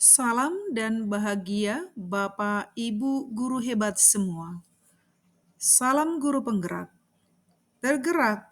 Salam dan bahagia Bapak Ibu guru hebat semua. Salam guru penggerak, tergerak,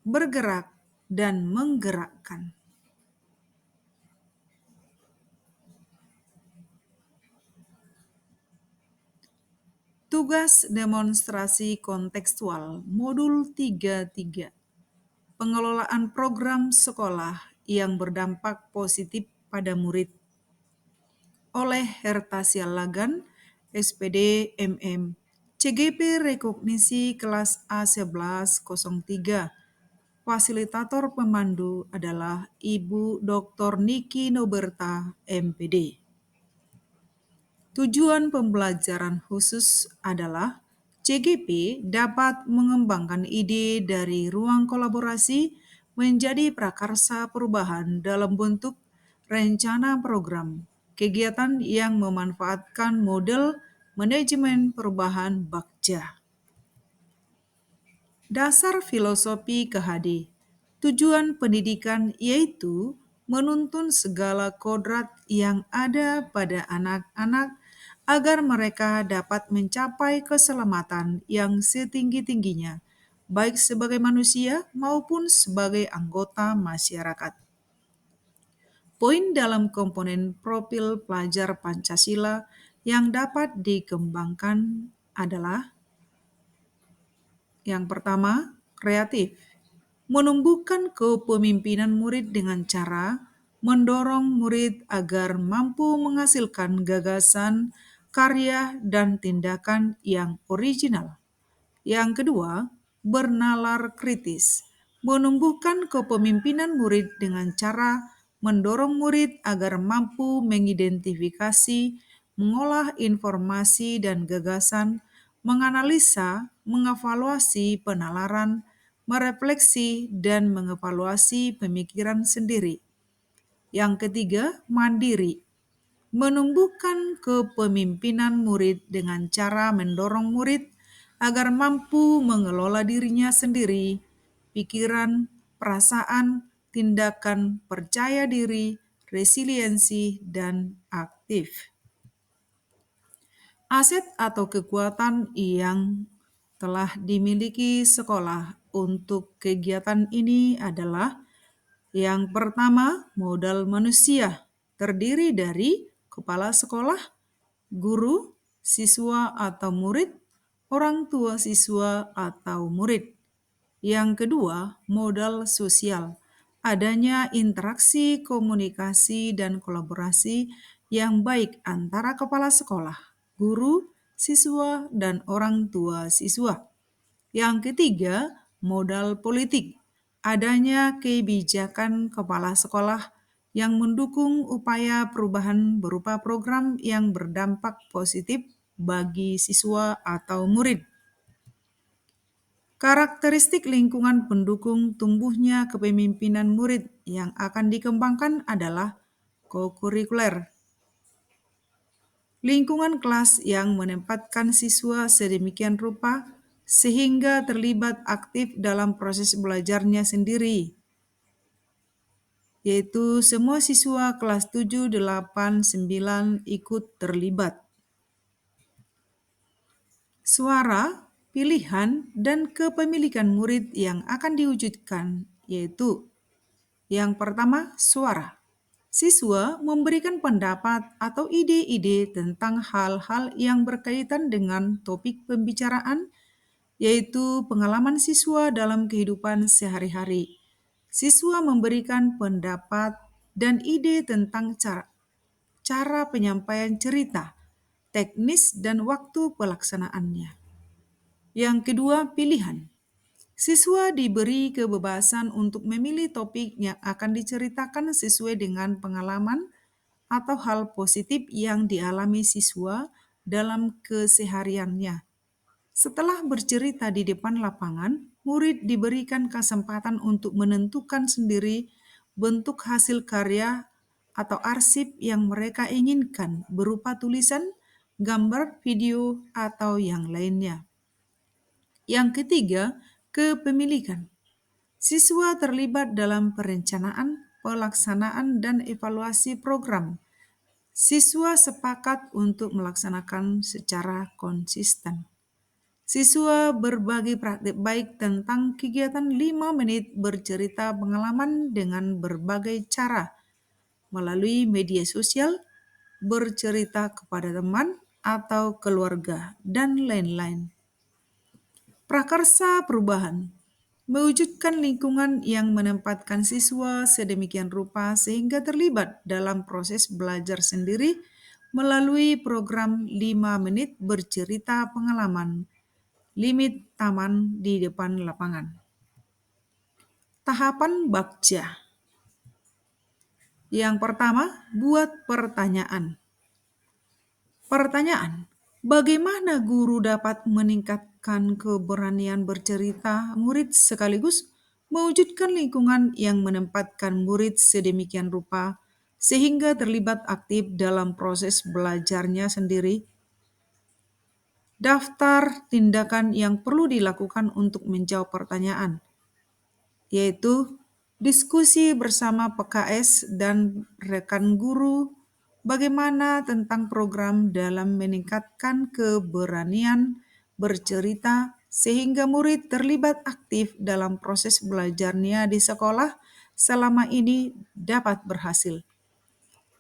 bergerak, dan menggerakkan. Tugas demonstrasi kontekstual modul 33. Pengelolaan program sekolah yang berdampak positif pada murid oleh Hertasia Lagan, SPD MM, CGP Rekognisi kelas A1103. Fasilitator pemandu adalah Ibu Dr. Niki Noberta, MPD. Tujuan pembelajaran khusus adalah CGP dapat mengembangkan ide dari ruang kolaborasi menjadi prakarsa perubahan dalam bentuk rencana program, kegiatan yang memanfaatkan model manajemen perubahan Bagja. Dasar filosofi KHD. Tujuan pendidikan yaitu menuntun segala kodrat yang ada pada anak-anak agar mereka dapat mencapai keselamatan yang setinggi-tingginya, baik sebagai manusia maupun sebagai anggota masyarakat. Poin dalam komponen profil pelajar Pancasila yang dapat dikembangkan adalah yang pertama, kreatif. Menumbuhkan kepemimpinan murid dengan cara mendorong murid agar mampu menghasilkan gagasan, karya, dan tindakan yang original. Yang kedua, bernalar kritis. Menumbuhkan kepemimpinan murid dengan cara mendorong murid agar mampu mengidentifikasi, mengolah informasi dan gagasan, menganalisa, mengevaluasi penalaran, merefleksi, dan mengevaluasi pemikiran sendiri. Yang ketiga, mandiri. Menumbuhkan kepemimpinan murid dengan cara mendorong murid agar mampu mengelola dirinya sendiri, pikiran, perasaan, tindakan, percaya diri, resiliensi, dan aktif. Aset atau kekuatan yang telah dimiliki sekolah untuk kegiatan ini adalah yang pertama, modal manusia terdiri dari kepala sekolah, guru, siswa atau murid, orang tua siswa atau murid. Yang kedua, modal sosial. Adanya interaksi, komunikasi, dan kolaborasi yang baik antara kepala sekolah, guru, siswa, dan orang tua siswa. Yang ketiga, modal politik. Adanya kebijakan kepala sekolah yang mendukung upaya perubahan berupa program yang berdampak positif bagi siswa atau murid. Karakteristik lingkungan pendukung tumbuhnya kepemimpinan murid yang akan dikembangkan adalah kokurikuler. Lingkungan kelas yang menempatkan siswa sedemikian rupa sehingga terlibat aktif dalam proses belajarnya sendiri, yaitu semua siswa kelas 7, 8, 9 ikut terlibat. Suara, pilihan, dan kepemilikan murid yang akan diwujudkan, yaitu yang pertama, suara. Siswa memberikan pendapat atau ide-ide tentang hal-hal yang berkaitan dengan topik pembicaraan, yaitu pengalaman siswa dalam kehidupan sehari-hari. Siswa memberikan pendapat dan ide tentang cara penyampaian cerita, teknis, dan waktu pelaksanaannya. Yang kedua, pilihan. Siswa diberi kebebasan untuk memilih topik yang akan diceritakan sesuai dengan pengalaman atau hal positif yang dialami siswa dalam kesehariannya. Setelah bercerita di depan lapangan, murid diberikan kesempatan untuk menentukan sendiri bentuk hasil karya atau arsip yang mereka inginkan berupa tulisan, gambar, video, atau yang lainnya. Yang ketiga, kepemilikan. Siswa terlibat dalam perencanaan, pelaksanaan, dan evaluasi program, Siswa sepakat untuk melaksanakan secara konsisten. Siswa berbagi praktik baik tentang kegiatan 5 menit bercerita pengalaman dengan berbagai cara, melalui media sosial, bercerita kepada teman atau keluarga, dan lain-lain. Prakarsa perubahan mewujudkan lingkungan yang menempatkan siswa sedemikian rupa sehingga terlibat dalam proses belajar sendiri melalui program 5 menit bercerita pengalaman, limit taman di depan lapangan. Tahapan Bakja. Yang pertama, buat pertanyaan. Pertanyaan, bagaimana guru dapat meningkatkan keberanian bercerita murid sekaligus mewujudkan lingkungan yang menempatkan murid sedemikian rupa sehingga terlibat aktif dalam proses belajarnya sendiri? Daftar tindakan yang perlu dilakukan untuk menjawab pertanyaan, yaitu diskusi bersama PKS dan rekan guru bagaimana tentang program dalam meningkatkan keberanian bercerita sehingga murid terlibat aktif dalam proses belajarnya di sekolah selama ini dapat berhasil.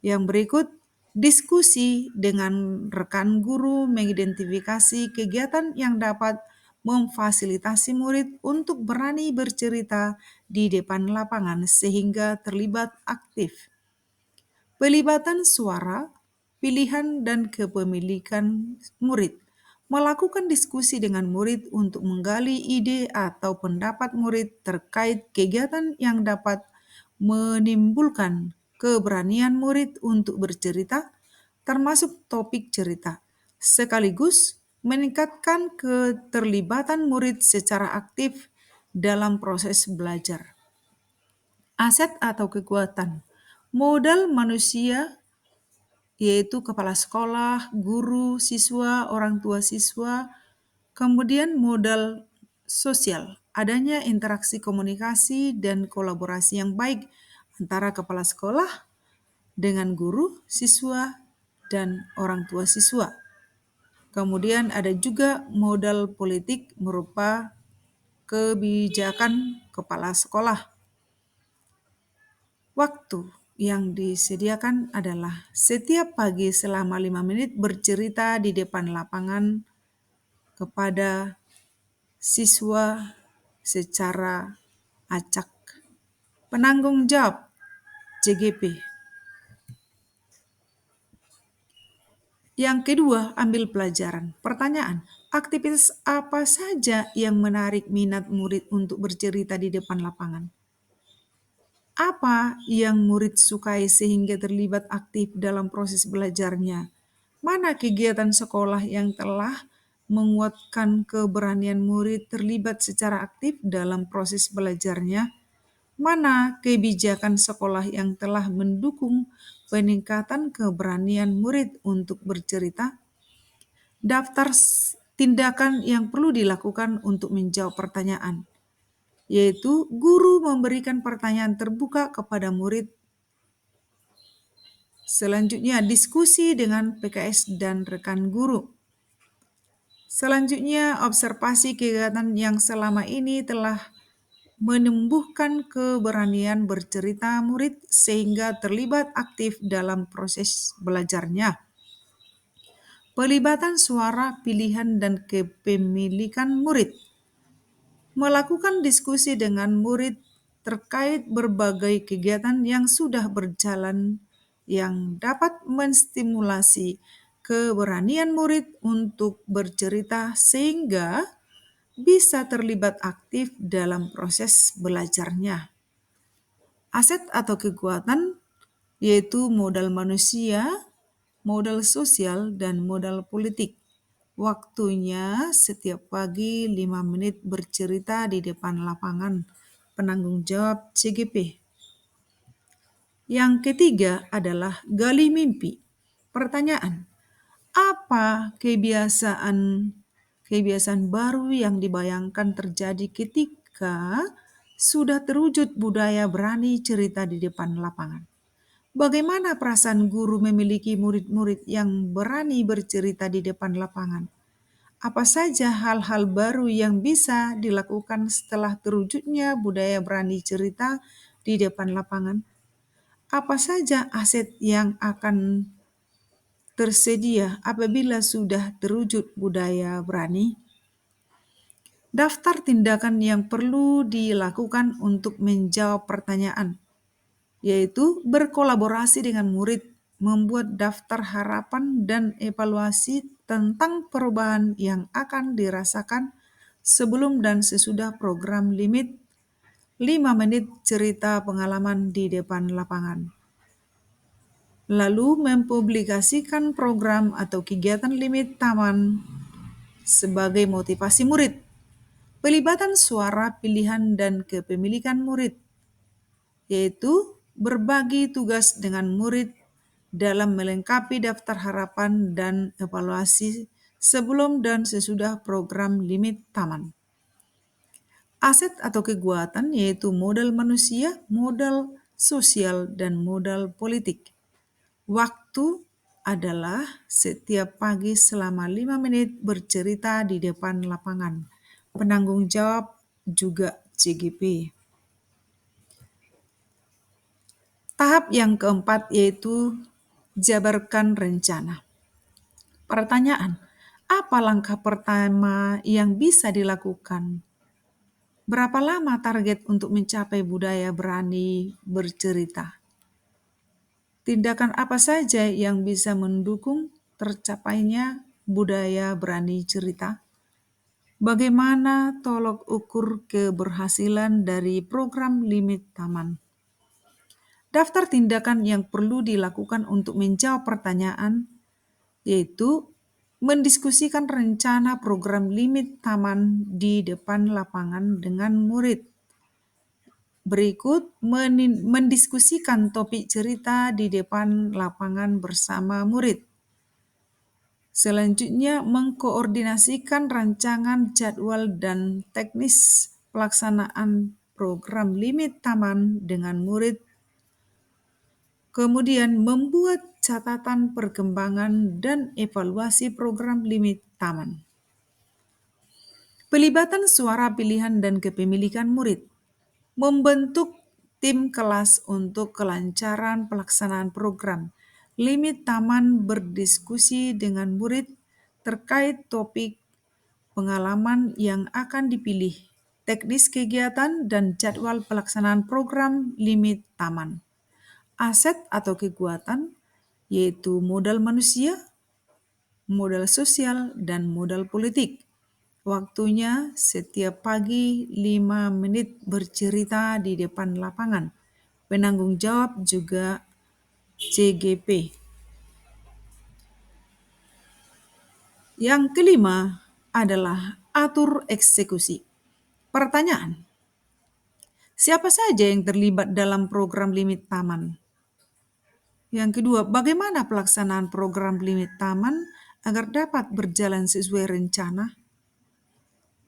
Yang berikut, diskusi dengan rekan guru mengidentifikasi kegiatan yang dapat memfasilitasi murid untuk berani bercerita di depan lapangan sehingga terlibat aktif. Pelibatan suara, pilihan, dan kepemilikan murid. Melakukan diskusi dengan murid untuk menggali ide atau pendapat murid terkait kegiatan yang dapat menimbulkan keberanian murid untuk bercerita, termasuk topik cerita, sekaligus meningkatkan keterlibatan murid secara aktif dalam proses belajar. Aset atau kekuatan. Modal manusia yaitu kepala sekolah, guru, siswa, orang tua siswa, kemudian modal sosial, adanya interaksi komunikasi dan kolaborasi yang baik antara kepala sekolah dengan guru, siswa, dan orang tua siswa. Kemudian ada juga modal politik berupa kebijakan kepala sekolah. Waktu yang disediakan adalah setiap pagi selama 5 menit bercerita di depan lapangan kepada siswa secara acak. Penanggung jawab CGP. Yang kedua, ambil pelajaran. Pertanyaan, aktivitas apa saja yang menarik minat murid untuk bercerita di depan lapangan? Apa yang murid sukai sehingga terlibat aktif dalam proses belajarnya? Mana kegiatan sekolah yang telah menguatkan keberanian murid terlibat secara aktif dalam proses belajarnya? Mana kebijakan sekolah yang telah mendukung peningkatan keberanian murid untuk bercerita? Daftar tindakan yang perlu dilakukan untuk menjawab pertanyaan, yaitu guru memberikan pertanyaan terbuka kepada murid. Selanjutnya, diskusi dengan PKS dan rekan guru. Selanjutnya, observasi kegiatan yang selama ini telah menumbuhkan keberanian bercerita murid sehingga terlibat aktif dalam proses belajarnya. Pelibatan suara, pilihan, dan kepemilikan murid. Melakukan diskusi dengan murid terkait berbagai kegiatan yang sudah berjalan yang dapat menstimulasi keberanian murid untuk bercerita sehingga bisa terlibat aktif dalam proses belajarnya. Aset atau kekuatan yaitu modal manusia, modal sosial, dan modal politik. Waktunya setiap pagi 5 menit bercerita di depan lapangan. Penanggung jawab CGP. Yang ketiga adalah gali mimpi. Pertanyaan, apa kebiasaan baru yang dibayangkan terjadi ketika sudah terwujud budaya berani cerita di depan lapangan? Bagaimana perasaan guru memiliki murid-murid yang berani bercerita di depan lapangan? Apa saja hal-hal baru yang bisa dilakukan setelah terwujudnya budaya berani cerita di depan lapangan? Apa saja aset yang akan tersedia apabila sudah terwujud budaya berani? Daftar tindakan yang perlu dilakukan untuk menjawab pertanyaan, yaitu berkolaborasi dengan murid, membuat daftar harapan dan evaluasi tentang perubahan yang akan dirasakan sebelum dan sesudah program limit 5 menit cerita pengalaman di depan lapangan. Lalu mempublikasikan program atau kegiatan limit taman sebagai motivasi murid. Pelibatan suara pilihan dan kepemilikan murid, yaitu berbagi tugas dengan murid dalam melengkapi daftar harapan dan evaluasi sebelum dan sesudah program limit taman. Aset atau kekuatan yaitu modal manusia, modal sosial, dan modal politik. Waktu adalah setiap pagi selama 5 menit bercerita di depan lapangan. Penanggung jawab juga CGP. Tahap yang keempat yaitu jabarkan rencana. Pertanyaan, apa langkah pertama yang bisa dilakukan? Berapa lama target untuk mencapai budaya berani bercerita? Tindakan apa saja yang bisa mendukung tercapainya budaya berani cerita? Bagaimana tolok ukur keberhasilan dari program limit taman? Daftar tindakan yang perlu dilakukan untuk menjawab pertanyaan, yaitu mendiskusikan rencana program limit taman di depan lapangan dengan murid. Berikut mendiskusikan topik cerita di depan lapangan bersama murid. Selanjutnya, mengkoordinasikan rancangan jadwal dan teknis pelaksanaan program limit taman dengan murid. Kemudian, membuat catatan perkembangan dan evaluasi program limit taman. Pelibatan suara pilihan dan kepemilikan murid. Membentuk tim kelas untuk kelancaran pelaksanaan program. Limit taman berdiskusi dengan murid terkait topik pengalaman yang akan dipilih, teknis kegiatan, dan jadwal pelaksanaan program limit taman. Aset atau kekuatan yaitu modal manusia, modal sosial, dan modal politik. Waktunya setiap pagi 5 menit bercerita di depan lapangan. Penanggung jawab juga CGP. Yang kelima adalah atur eksekusi. Pertanyaan, siapa saja yang terlibat dalam program limit taman? Yang kedua, bagaimana pelaksanaan program limit taman agar dapat berjalan sesuai rencana?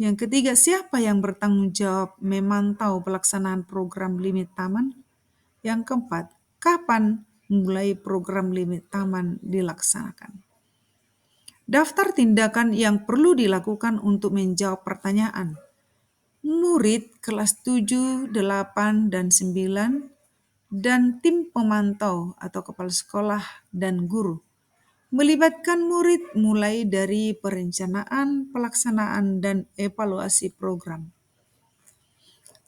Yang ketiga, siapa yang bertanggung jawab memantau pelaksanaan program limit taman? Yang keempat, kapan mulai program limit taman dilaksanakan? Daftar tindakan yang perlu dilakukan untuk menjawab pertanyaan. Murid kelas 7, 8, dan 9, dan tim pemantau atau kepala sekolah dan guru. Melibatkan murid mulai dari perencanaan, pelaksanaan, dan evaluasi program.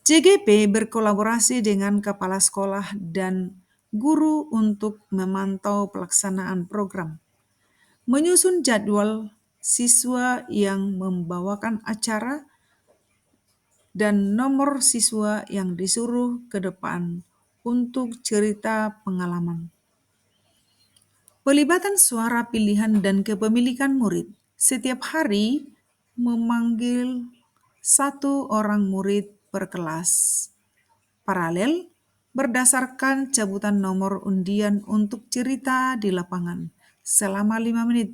CGP berkolaborasi dengan kepala sekolah dan guru untuk memantau pelaksanaan program. Menyusun jadwal siswa yang membawakan acara dan nomor siswa yang disuruh ke depan untuk cerita pengalaman. Pelibatan suara pilihan dan kepemilikan murid. Setiap hari memanggil 1 orang murid per kelas. Paralel berdasarkan cabutan nomor undian untuk cerita di lapangan selama 5 menit.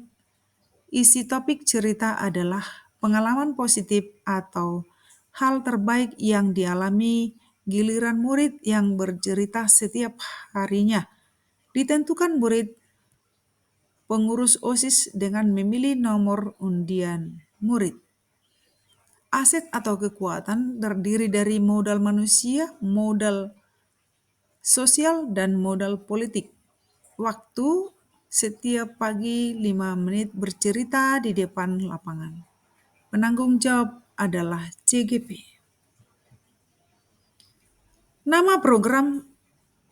Isi topik cerita adalah pengalaman positif atau hal terbaik yang dialami, giliran murid yang bercerita setiap harinya. Ditentukan murid pengurus OSIS dengan memilih nomor undian murid. Aset atau kekuatan terdiri dari modal manusia, modal sosial, dan modal politik. Waktu setiap pagi 5 menit bercerita di depan lapangan. Penanggung jawab adalah CGP. Nama program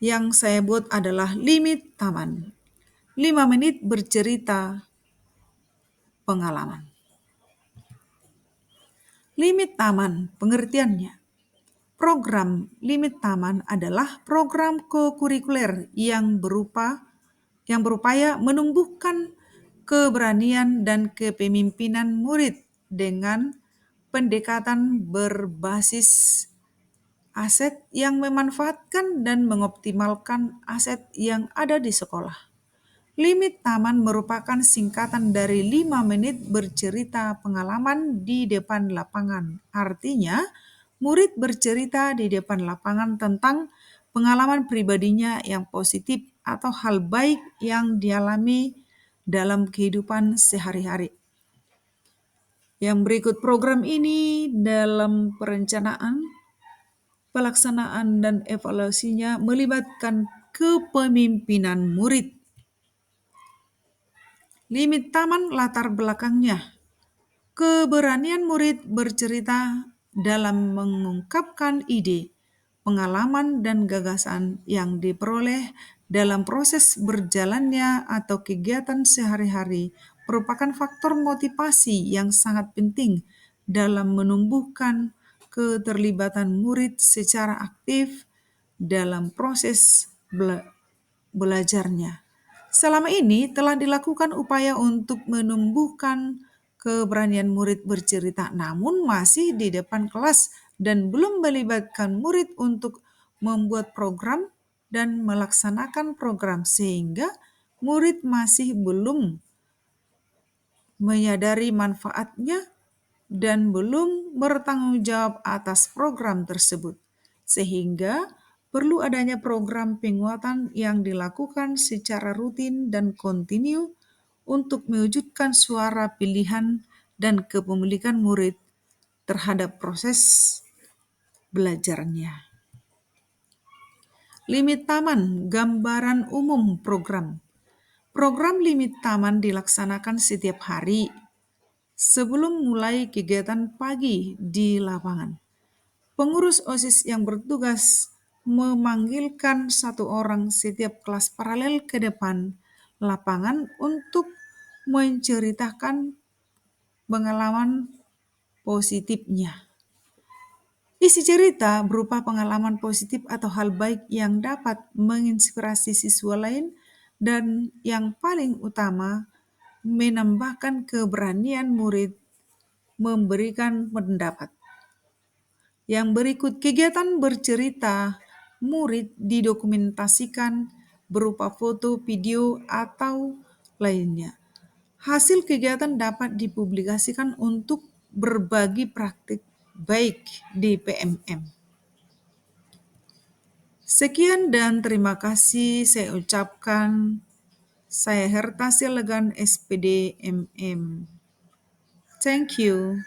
yang saya buat adalah Limit Taman. 5 menit bercerita pengalaman. Limit Taman, pengertiannya. Program Limit Taman adalah program kokurikuler yang berupaya menumbuhkan keberanian dan kepemimpinan murid dengan pendekatan berbasis aset yang memanfaatkan dan mengoptimalkan aset yang ada di sekolah. Limit Taman merupakan singkatan dari 5 menit bercerita pengalaman di depan lapangan. Artinya, murid bercerita di depan lapangan tentang pengalaman pribadinya yang positif atau hal baik yang dialami dalam kehidupan sehari-hari. Yang berikut program ini dalam perencanaan, pelaksanaan, dan evaluasinya melibatkan kepemimpinan murid. Limit Taman latar belakangnya. Keberanian murid bercerita dalam mengungkapkan ide, pengalaman, dan gagasan yang diperoleh dalam proses berjalannya atau kegiatan sehari-hari merupakan faktor motivasi yang sangat penting dalam menumbuhkan keterlibatan murid secara aktif dalam proses belajarnya. Selama ini telah dilakukan upaya untuk menumbuhkan keberanian murid bercerita, namun masih di depan kelas dan belum melibatkan murid untuk membuat program dan melaksanakan program, sehingga murid masih belum menyadari manfaatnya dan belum bertanggung jawab atas program tersebut. Sehingga perlu adanya program penguatan yang dilakukan secara rutin dan kontinu untuk mewujudkan suara pilihan dan kepemilikan murid terhadap proses belajarnya. Limit Taman, gambaran umum program. Program Limit Taman dilaksanakan setiap hari sebelum mulai kegiatan pagi di lapangan. Pengurus OSIS yang bertugas memanggilkan satu orang setiap kelas paralel ke depan lapangan untuk menceritakan pengalaman positifnya. Isi cerita berupa pengalaman positif atau hal baik yang dapat menginspirasi siswa lain dan yang paling utama menambahkan keberanian murid memberikan pendapat. Yang berikut kegiatan bercerita murid didokumentasikan berupa foto, video, atau lainnya. Hasil kegiatan dapat dipublikasikan untuk berbagi praktik baik di PMM. Sekian dan terima kasih saya ucapkan. Saya Herta Silagan, SPD MM. Thank you.